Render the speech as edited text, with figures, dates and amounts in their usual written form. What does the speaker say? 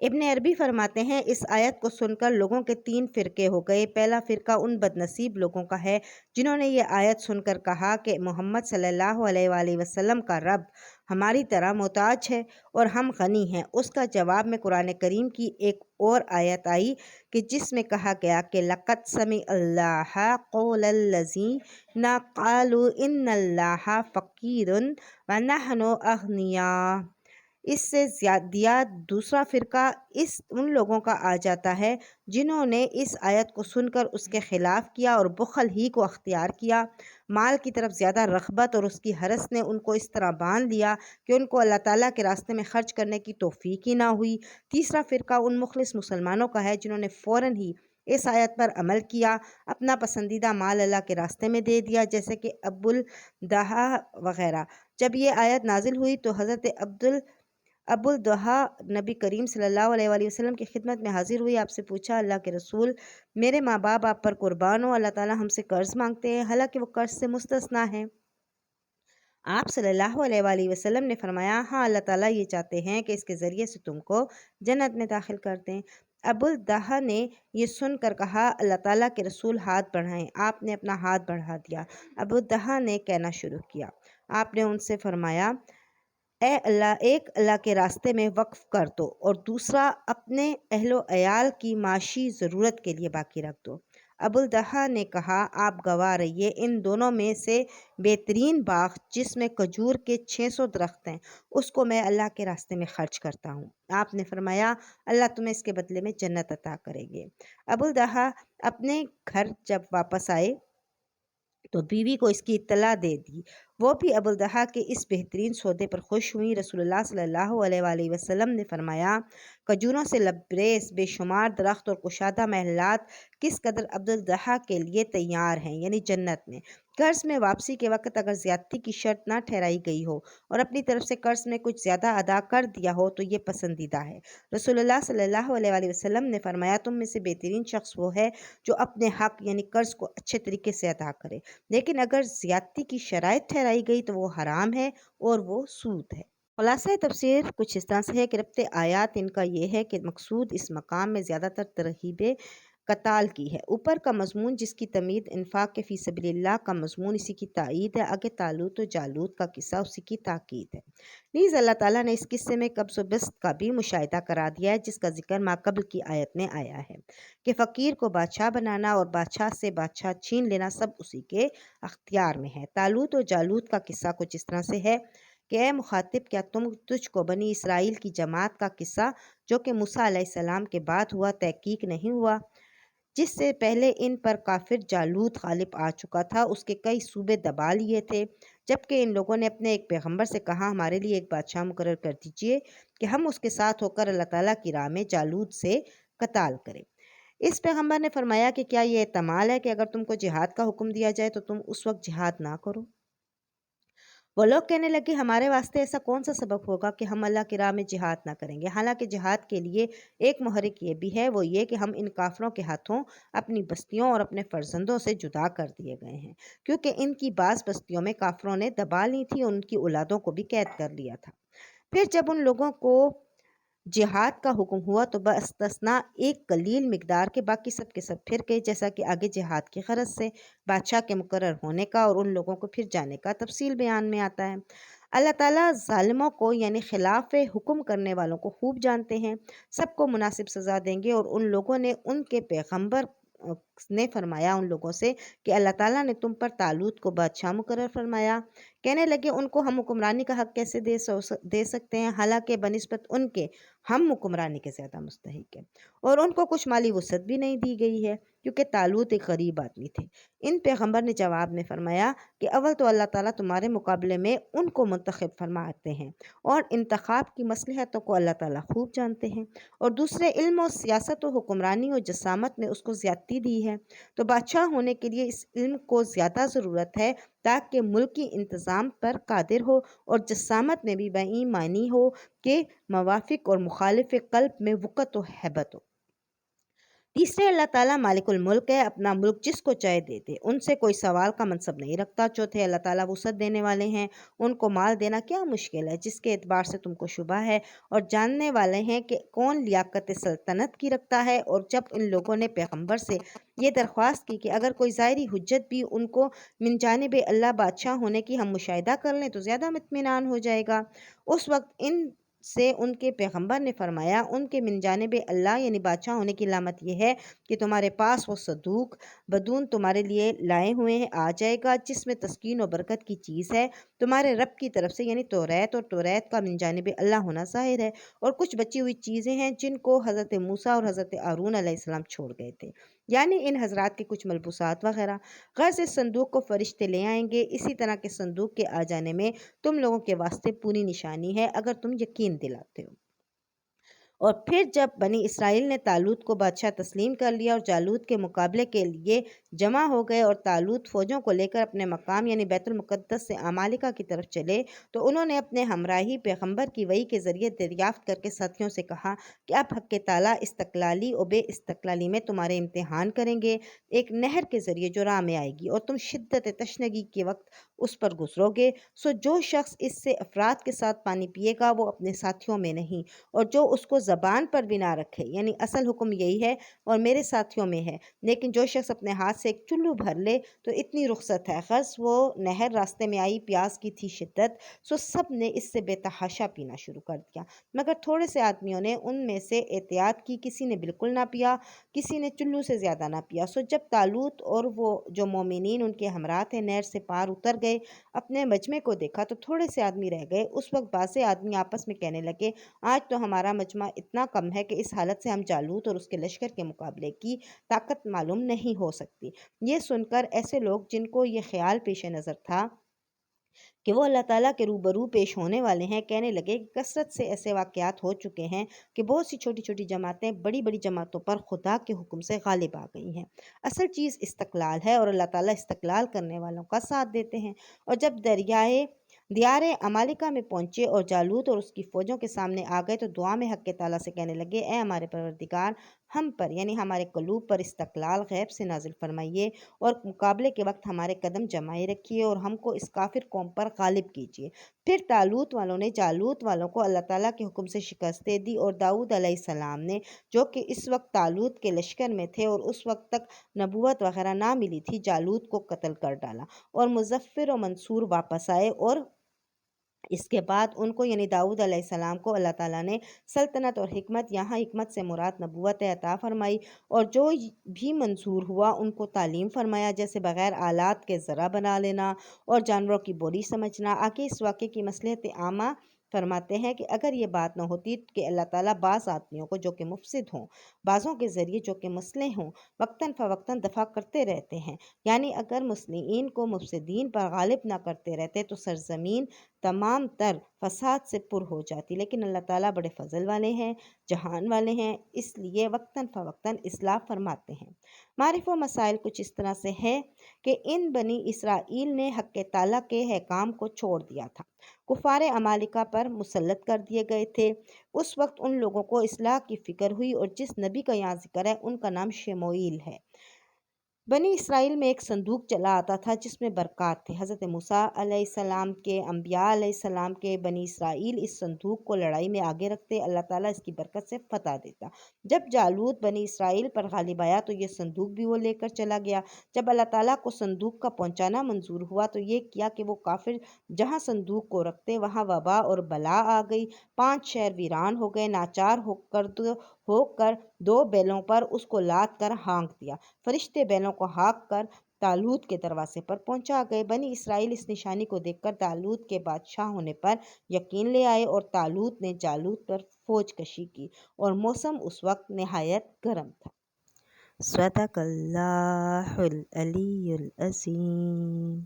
ابن عربی فرماتے ہیں اس آیت کو سن کر لوگوں کے 3 فرقے ہو گئے۔ پہلا فرقہ ان بد نصیب لوگوں کا ہے جنہوں نے یہ آیت سن کر کہا کہ محمد صلی اللہ علیہ وآلہ وسلم کا رب ہماری طرح محتاج ہے اور ہم غنی ہیں۔ اس کا جواب میں قرآن کریم کی ایک اور آیت آئی کہ جس میں کہا گیا کہ لَقَدْ سَمِعَ اللَّهُ قَوْلَ الَّذِينَ قَالُوا إِنَّ اللَّهَ فَقِيرٌ وَنَحْنُ أَغْنِيَاءُ۔ اس سے زیادہ دوسرا فرقہ ان لوگوں کا آ جاتا ہے جنہوں نے اس آیت کو سن کر اس کے خلاف کیا اور بخل ہی کو اختیار کیا۔ مال کی طرف زیادہ رغبت اور اس کی حرص نے ان کو اس طرح باندھ لیا کہ ان کو اللہ تعالیٰ کے راستے میں خرچ کرنے کی توفیق ہی نہ ہوئی۔ تیسرا فرقہ ان مخلص مسلمانوں کا ہے جنہوں نے فوراً ہی اس آیت پر عمل کیا، اپنا پسندیدہ مال اللہ کے راستے میں دے دیا، جیسے کہ ابو الدہا وغیرہ۔ جب یہ آیت نازل ہوئی تو حضرت ابو الدہا نبی کریم صلی اللہ علیہ وآلہ وسلم کی خدمت میں حاضر ہوئی۔ آپ سے پوچھا، اللہ کے رسول، میرے ماں باپ آپ پر قربان ہو، اللہ تعالیٰ ہم سے قرض مانگتے ہیں حالانکہ وہ قرض سے مستثنیٰ ہیں۔ آپ صلی اللہ علیہ وآلہ وسلم نے فرمایا، ہاں اللہ تعالیٰ یہ چاہتے ہیں کہ اس کے ذریعے سے تم کو جنت میں داخل کر دیں۔ ابو الدہا نے یہ سن کر کہا، اللہ تعالیٰ کے رسول ہاتھ بڑھائیں۔ آپ نے اپنا ہاتھ بڑھا دیا۔ ابو الدہا نے کہنا شروع کیا۔ آپ نے ان سے فرمایا، اے اللہ، ایک اللہ کے راستے میں وقف کر دو اور دوسرا اپنے اہل و عیال کی معاشی ضرورت کے لیے باقی رکھ دو۔ ابو الدہا نے کہا، آپ گواہ رہیے، ان دونوں میں سے بہترین باغ جس میں کھجور کے 600 درخت ہیں، اس کو میں اللہ کے راستے میں خرچ کرتا ہوں۔ آپ نے فرمایا، اللہ تمہیں اس کے بدلے میں جنت عطا کریں گے۔ ابو الدہا اپنے گھر جب واپس آئے تو بیوی کو اس کی اطلاع دے دی۔ وہ بھی ابو الدہا کے اس بہترین سودے پر خوش ہوئیں۔ رسول اللہ صلی اللہ علیہ وآلہ وسلم نے فرمایا، کھجوروں سے لبریز بے شمار درخت اور کشادہ محلات کس قدر ابو الدہا کے لیے تیار ہیں، یعنی جنت میں۔ قرض میں واپسی کے وقت اگر زیادتی کی شرط نہ ٹھہرائی گئی ہو اور اپنی طرف سے قرض میں کچھ زیادہ ادا کر دیا ہو تو یہ پسندیدہ ہے۔ رسول اللہ صلی اللہ علیہ وآلہ وسلم نے فرمایا، تم میں سے بہترین شخص وہ ہے جو اپنے حق یعنی قرض کو اچھے طریقے سے ادا کرے، لیکن اگر زیادتی کی شرائط ٹھہرائی گئی تو وہ حرام ہے اور وہ سود ہے۔ خلاصہ تفسیر کچھ اس طرح سے ہے کہ ربط آیات ان کا یہ ہے کہ مقصود اس مقام میں زیادہ تر ترغیب قتال کی ہے۔ اوپر کا مضمون جس کی تمید انفاق کے فی سبیل اللہ کا مضمون اسی کی تائید ہے۔ آگے طالوت و جالوت کا قصہ اسی کی تاکید ہے۔ نیز اللہ تعالیٰ نے اس قصے میں قبض و بسط کا بھی مشاہدہ کرا دیا ہے جس کا ذکر ماقبل کی آیت میں آیا ہے کہ فقیر کو بادشاہ بنانا اور بادشاہ سے بادشاہ چھین لینا سب اسی کے اختیار میں ہے۔ طالوت و جالوت کا قصہ کچھ اس طرح سے ہے کہ اے مخاطب، کیا تجھ کو بنی اسرائیل کی جماعت کا قصہ جو کہ موسیٰ علیہ السلام کے بعد ہوا تحقیق نہیں ہوا، جس سے پہلے ان پر کافر جالوت غالب آ چکا تھا، اس کے کئی صوبے دبا لیے تھے، جبکہ ان لوگوں نے اپنے ایک پیغمبر سے کہا، ہمارے لیے ایک بادشاہ مقرر کر دیجئے کہ ہم اس کے ساتھ ہو کر اللہ تعالیٰ کی راہ میں جالوت سے قتال کریں۔ اس پیغمبر نے فرمایا کہ کیا یہ احتمال ہے کہ اگر تم کو جہاد کا حکم دیا جائے تو تم اس وقت جہاد نہ کرو؟ وہ لوگ کہنے لگے، ہمارے واسطے ایسا کون سا سبب ہوگا کہ ہم اللہ کی راہ میں جہاد نہ کریں گے؟ حالانکہ جہاد کے لیے ایک محرک یہ بھی ہے، وہ یہ کہ ہم ان کافروں کے ہاتھوں اپنی بستیوں اور اپنے فرزندوں سے جدا کر دیے گئے ہیں، کیونکہ ان کی بعض بستیوں میں کافروں نے دبا لی تھی اور ان کی اولادوں کو بھی قید کر لیا تھا۔ پھر جب ان لوگوں کو جہاد کا حکم ہوا تو باستثناء ایک قلیل مقدار کے باقی سب کے سب پھر گئے، جیسا کہ آگے جہاد کی غرض سے بادشاہ کے مقرر ہونے کا اور ان لوگوں کو پھر جانے کا تفصیل بیان میں آتا ہے۔ اللہ تعالیٰ ظالموں کو یعنی خلاف حکم کرنے والوں کو خوب جانتے ہیں، سب کو مناسب سزا دیں گے۔ اور ان لوگوں نے ان کے پیغمبر نے فرمایا ان لوگوں سے کہ اللہ تعالیٰ نے تم پر طالوت کو بادشاہ مقرر فرمایا۔ کہنے لگے، ان کو ہم حکمرانی کا حق کیسے دے سکتے ہیں، حالانکہ بنسبت ان کے ہم حکمرانی کے زیادہ مستحق ہیں، اور ان کو کچھ مالی وسعت بھی نہیں دی گئی ہے کیونکہ طالوت ایک غریب آدمی تھے۔ ان پیغمبر نے جواب میں فرمایا کہ اول تو اللہ تعالیٰ تمہارے مقابلے میں ان کو منتخب فرماتے ہیں اور انتخاب کی مصلحتوں کو اللہ تعالیٰ خوب جانتے ہیں، اور دوسرے علم و سیاست و حکمرانی و جسامت میں اس کو زیادتی دی ہے، تو بادشاہ ہونے کے لیے اس علم کو زیادہ ضرورت ہے تاکہ ملکی انتظام پر قادر ہو، اور جسامت میں بھی بہی معنی ہو کہ موافق اور مخالف قلب میں وقت و ہیبت ہو۔ تیسرے اللہ تعالیٰ مالک الملک ہے، اپنا ملک جس کو چاہے دے دے، ان سے کوئی سوال کا منصب نہیں رکھتا۔ چوتھے اللہ تعالیٰ وسعت دینے والے ہیں، ان کو مال دینا کیا مشکل ہے جس کے اعتبار سے تم کو شبہ ہے، اور جاننے والے ہیں کہ کون لیاقت سلطنت کی رکھتا ہے۔ اور جب ان لوگوں نے پیغمبر سے یہ درخواست کی کہ اگر کوئی ظاہری حجت بھی ان کو من جانب اللہ بادشاہ ہونے کی ہم مشاہدہ کر لیں تو زیادہ اطمینان ہو جائے گا، اس وقت ان سے ان کے پیغمبر نے فرمایا ان کے من جانب اللہ یعنی بادشاہ ہونے کی علامت یہ ہے کہ تمہارے پاس وہ صدوق بدون تمہارے لیے لائے ہوئے ہیں آ جائے گا، جس میں تسکین و برکت کی چیز ہے تمہارے رب کی طرف سے، یعنی توریت، اور توریت کا من جانب اللہ ہونا ظاہر ہے، اور کچھ بچی ہوئی چیزیں ہیں جن کو حضرت موسیٰ اور حضرت ہارون علیہ السلام چھوڑ گئے تھے، یعنی ان حضرات کے کچھ ملبوسات وغیرہ۔ غرض اس صندوق کو فرشتے لے آئیں گے، اسی طرح کے صندوق کے آ جانے میں تم لوگوں کے واسطے پوری نشانی ہے اگر تم یقین دلاتے ہو۔ اور پھر جب بنی اسرائیل نے طالوت کو بادشاہ تسلیم کر لیا اور جالوت کے مقابلے کے لیے جمع ہو گئے، اور طالوت فوجوں کو لے کر اپنے مقام یعنی بیت المقدس سے عمالقہ کی طرف چلے، تو انہوں نے اپنے ہمراہی پیغمبر کی وحی کے ذریعے دریافت کر کے ساتھیوں سے کہا کہ اب حق تعالیٰ استقلالی و بے استقلالی میں تمہارے امتحان کریں گے، ایک نہر کے ذریعے جو راہ میں آئے گی، اور تم شدت تشنگی کے وقت اس پر گزرو گے، سو جو شخص اس سے افراد کے ساتھ پانی پیے گا وہ اپنے ساتھیوں میں نہیں، اور جو اس کو زبان پر بھی نہ رکھے، یعنی اصل حکم یہی ہے اور میرے ساتھیوں میں ہے، لیکن جو شخص اپنے ہاتھ سے ایک چلو بھر لے تو اتنی رخصت ہے۔ غرض وہ نہر راستے میں آئی، پیاس کی تھی شدت، سو سب نے اس سے بے تحاشا پینا شروع کر دیا، مگر تھوڑے سے آدمیوں نے ان میں سے احتیاط کی، کسی نے بالکل نہ پیا، کسی نے چلو سے زیادہ نہ پیا۔ سو جب طالوت اور وہ جو مومنین ان کے ہمراہ تھے نہر سے پار اتر گئے، اپنے مجمع کو دیکھا تو تھوڑے سے آدمی رہ گئے۔ اس وقت بعض آدمی آپس میں کہنے لگے آج تو ہمارا مجمع اتنا کم ہے کہ اس حالت سے ہم جالوت اور اس کے لشکر کے مقابلے کی طاقت معلوم نہیں ہو سکتی۔ یہ سن کر ایسے لوگ جن کو یہ خیال پیش نظر تھا کہ وہ اللہ تعالیٰ کے روبرو پیش ہونے والے ہیں، کہنے لگے کہ کثرت سے ایسے واقعات ہو چکے ہیں کہ بہت سی چھوٹی چھوٹی جماعتیں بڑی بڑی جماعتوں پر خدا کے حکم سے غالب آ گئی ہیں۔ اصل چیز استقلال ہے اور اللہ تعالیٰ استقلال کرنے والوں کا ساتھ دیتے ہیں۔ اور جب دیار عمالقہ میں پہنچے اور جالوت اور اس کی فوجوں کے سامنے آ گئے تو دعا میں حق تعالیٰ سے کہنے لگے اے ہمارے پروردگار، ہم پر یعنی ہمارے قلوب پر استقلال غیب سے نازل فرمائیے، اور مقابلے کے وقت ہمارے قدم جمائے رکھیے، اور ہم کو اس کافر قوم پر غالب کیجیے۔ پھر طالوت والوں نے جالوت والوں کو اللہ تعالیٰ کے حکم سے شکست دے دی، اور داؤد علیہ السلام نے جو کہ اس وقت طالوت کے لشکر میں تھے اور اس وقت تک نبوت وغیرہ نہ ملی تھی، جالوت کو قتل کر ڈالا، اور مظفر و منصور واپس آئے، اور اس کے بعد ان کو یعنی داؤد علیہ السلام کو اللہ تعالیٰ نے سلطنت اور حکمت، یہاں حکمت سے مراد نبوت عطا فرمائی، اور جو بھی منظور ہوا ان کو تعلیم فرمایا، جیسے بغیر آلات کے ذرا بنا لینا اور جانوروں کی بولی سمجھنا۔ آگے اس واقعے کی مصلحت عامہ فرماتے ہیں کہ اگر یہ بات نہ ہوتی کہ اللہ تعالیٰ بعض آدمیوں کو جو کہ مفسد ہوں، بعضوں کے ذریعے جو کہ مسلح ہوں، وقتاً فوقتاً دفع کرتے رہتے ہیں، یعنی اگر مسلمین کو مفسدین پر غالب نہ کرتے رہتے تو سرزمین تمام تر فساد سے پر ہو جاتی، لیکن اللہ تعالیٰ بڑے فضل والے ہیں، جہان والے ہیں، اس لیے وقتاً فوقتاً اصلاح فرماتے ہیں۔ معارف و مسائل کچھ اس طرح سے ہے کہ ان بنی اسرائیل نے حق تعالیٰ کے احکام کو چھوڑ دیا تھا، کفار عمالقہ پر مسلط کر دیے گئے تھے۔ اس وقت ان لوگوں کو اصلاح کی فکر ہوئی، اور جس نبی کا یہاں ذکر ہے ان کا نام شموئیل ہے۔ بنی اسرائیل میں ایک صندوق چلا آتا تھا جس میں برکات تھے، حضرت موسیٰ علیہ السلام کے، انبیاء علیہ السلام کے۔ بنی اسرائیل اس صندوق کو لڑائی میں آگے رکھتے، اللہ تعالیٰ اس کی برکت سے فتح دیتا۔ جب جالوت بنی اسرائیل پر غالب آیا تو یہ صندوق بھی وہ لے کر چلا گیا۔ جب اللہ تعالیٰ کو صندوق کا پہنچانا منظور ہوا تو یہ کیا کہ وہ کافر جہاں صندوق کو رکھتے وہاں وبا اور بلا آ گئی، 5 شہر ویران ہو گئے، ناچار ہو کر 2 بیلوں پر اس کو لاد کر ہانک دیا، فرشتے بیلوں کو ہانک کر طالوت کے دروازے پر پہنچا گئے۔ بنی اسرائیل اس نشانی کو دیکھ کر طالوت کے بادشاہ ہونے پر یقین لے آئے، اور طالوت نے جالوت پر فوج کشی کی، اور موسم اس وقت نہایت گرم تھا۔ صدق اللہ العلی العظیم۔